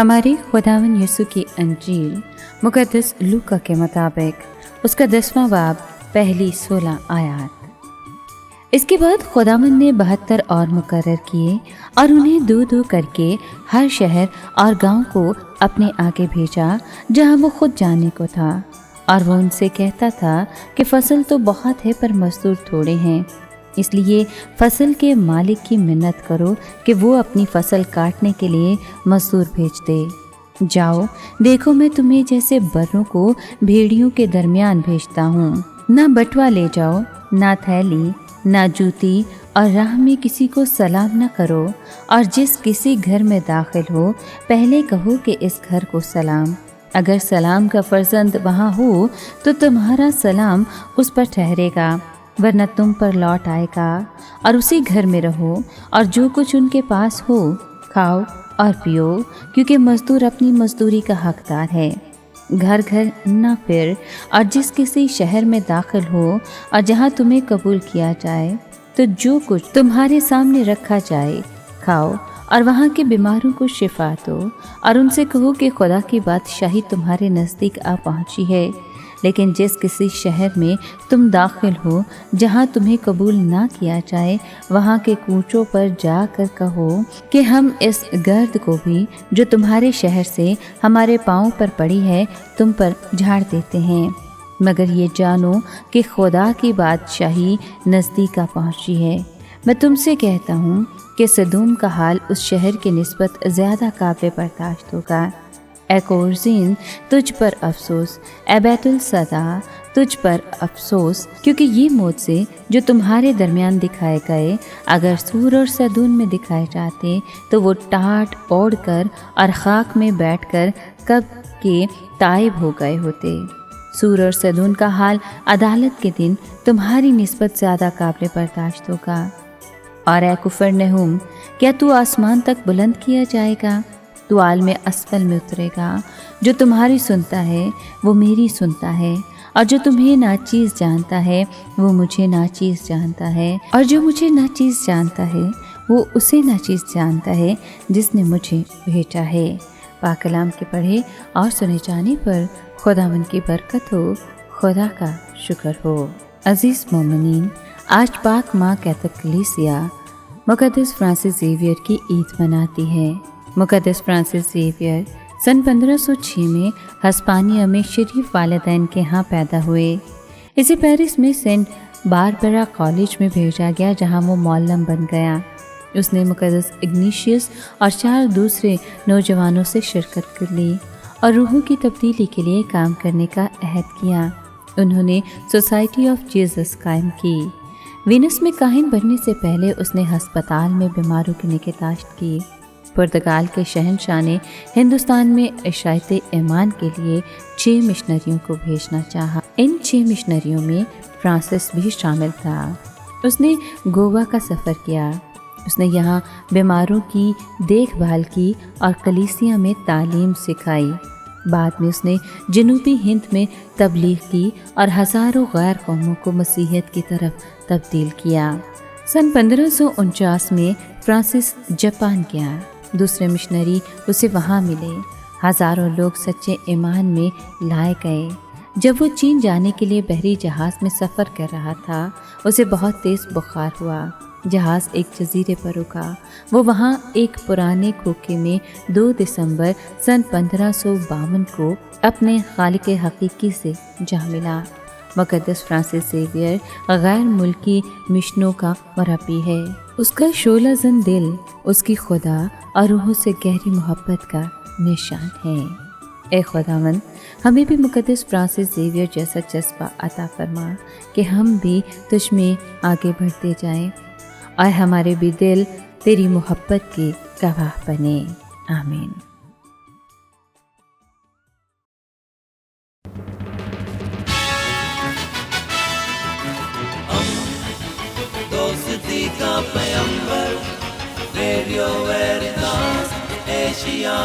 हमारे खुदावन यीशु की अंजील मुकद्दस लूका के मुताबिक उसका 10वां बाब पहली 16 आयत। इसके बाद खुदावन ने 72 और मुकर्रर किए और उन्हें दो दो करके हर शहर और गांव को अपने आगे भेजा जहां वो खुद जाने को था। और वो उनसे कहता था कि फसल तो बहुत है पर मजदूर थोड़े हैं, इसलिए फसल के मालिक की मिन्नत करो कि वो अपनी फसल काटने के लिए मजदूर भेज दे। जाओ, देखो मैं तुम्हें जैसे बर्रों को भेड़ियों के दरमियान भेजता हूँ। ना बटुआ ले जाओ, ना थैली, ना जूती, और राह में किसी को सलाम न करो। और जिस किसी घर में दाखिल हो पहले कहो कि इस घर को सलाम। अगर सलाम का फर्जंद वहाँ हो तो तुम्हारा सलाम उस पर ठहरेगा, वरना तुम पर लौट आएगा। और उसी घर में रहो और जो कुछ उनके पास हो खाओ और पियो, क्योंकि मजदूर अपनी मजदूरी का हकदार है। घर घर न फिर, और जिस किसी शहर में दाखिल हो और जहाँ तुम्हें कबूल किया जाए तो जो कुछ तुम्हारे सामने रखा जाए खाओ, और वहाँ के बीमारों को शिफा दो। और उनसे कहो कि खुदा की बादशाही तुम्हारे नज़दीक आ पहुँची है। लेकिन जिस किसी शहर में तुम दाखिल हो जहाँ तुम्हें कबूल ना किया जाए, वहाँ के कूचों पर जाकर कहो कि हम इस गर्द को भी जो तुम्हारे शहर से हमारे पाँव पर पड़ी है तुम पर झाड़ देते हैं। मगर ये जानो कि खुदा की बादशाही नज़दीक आ पहुँची है। मैं तुमसे कहता हूँ कि सदूम का हाल उस शहर के निस्बत ज़्यादा काबिल बर्दाश्त होगा। ए कोरज़ीन, तुझ पर अफसोस। ए बैतुल सदा, तुझ पर अफसोस, क्योंकि ये मोज़े जो तुम्हारे दरमियान दिखाए गए अगर सूर और सदून में दिखाए जाते तो वो टाट ओढ़ कर और खाक में बैठकर कब के ताइब हो गए होते। सूर और सदून का हाल अदालत के दिन तुम्हारी निस्बत ज़्यादा काबिल बर्दाश्त होगा। और ए कुफरनहूम, क्या तू आसमान तक बुलंद किया जाएगा? तू आल में असफल में उतरेगा। जो तुम्हारी सुनता है वो मेरी सुनता है, और जो तुम्हें नाचीज़ जानता है वो मुझे नाचीज़ जानता है, और जो मुझे नाचीज़ जानता है वो उसे नाचीज़ जानता है जिसने मुझे भेजा है। पाक कलाम के पढ़े और सुने जाने पर खुदावन की बरकत हो, खुदा का शुक्र हो। अज़ीज़ मोमिनीन, आज पाक माँ कैथोलिक कलीसिया मुकद्दस फ्रांसिस ज़ेवियर की ईद मनाती है। मुकद्दस फ्रांसिस ज़ेवियर सन 1506 में हस्पानिया में शरीफ वालिदैन के यहाँ पैदा हुए। इसे पेरिस में सेंट बारबरा कॉलेज में भेजा गया जहाँ वो मौलम बन गया। उसने मुकद्दस इग्निशियस और 4 दूसरे नौजवानों से शिरकत कर ली और रूहों की तब्दीली के लिए काम करने का अहद किया। उन्होंने सोसाइटी ऑफ जीसस कायम की। वीनस में काहिन बनने से पहले उसने हस्पताल में बीमारों की निगहदाश्त की। पुर्तगाल के शहंशाह ने हिंदुस्तान में इशायत ईमान के लिए 6 मिशनरियों को भेजना चाहा। इन 6 मिशनरियों में फ्रांसिस भी शामिल था। उसने गोवा का सफ़र किया। उसने यहाँ बीमारों की देखभाल की और कलीसिया में तालीम सिखाई। बाद में उसने जनूबी हिंद में तबलीग की और हज़ारों गैर कौमों को मसीहत की तरफ तब्दील किया। सन 1549 में फ्रांसिस जापान गया। दूसरे मिशनरी उसे वहाँ मिले। हज़ारों लोग सच्चे ईमान में लाए गए। जब वो चीन जाने के लिए बहरी जहाज़ में सफ़र कर रहा था उसे बहुत तेज़ बुखार हुआ। जहाज़ एक जजीरे पर रुका। वो वहाँ एक पुराने खोखे में 2 दिसंबर सन 1552 को अपने खालिक हकीकी से जा मिला। मुकद्दस फ्रांसिस ज़ेवियर गैर मुल्की मिशनों का मुरब्बी है। उसका शोलाज़न दिल उसकी खुदा और रूहों से गहरी मोहब्बत का निशान है। ए खुदावंद, हमें भी मुकद्दस फ्रांसिस ज़ेवियर जैसा जज्बा अता फरमा कि हम भी तुझ में आगे बढ़ते जाएं और हमारे भी दिल तेरी मोहब्बत के गवाह बने। आमीन। दोस्ती का पैगंबर रेडियो वेरितास एशिया।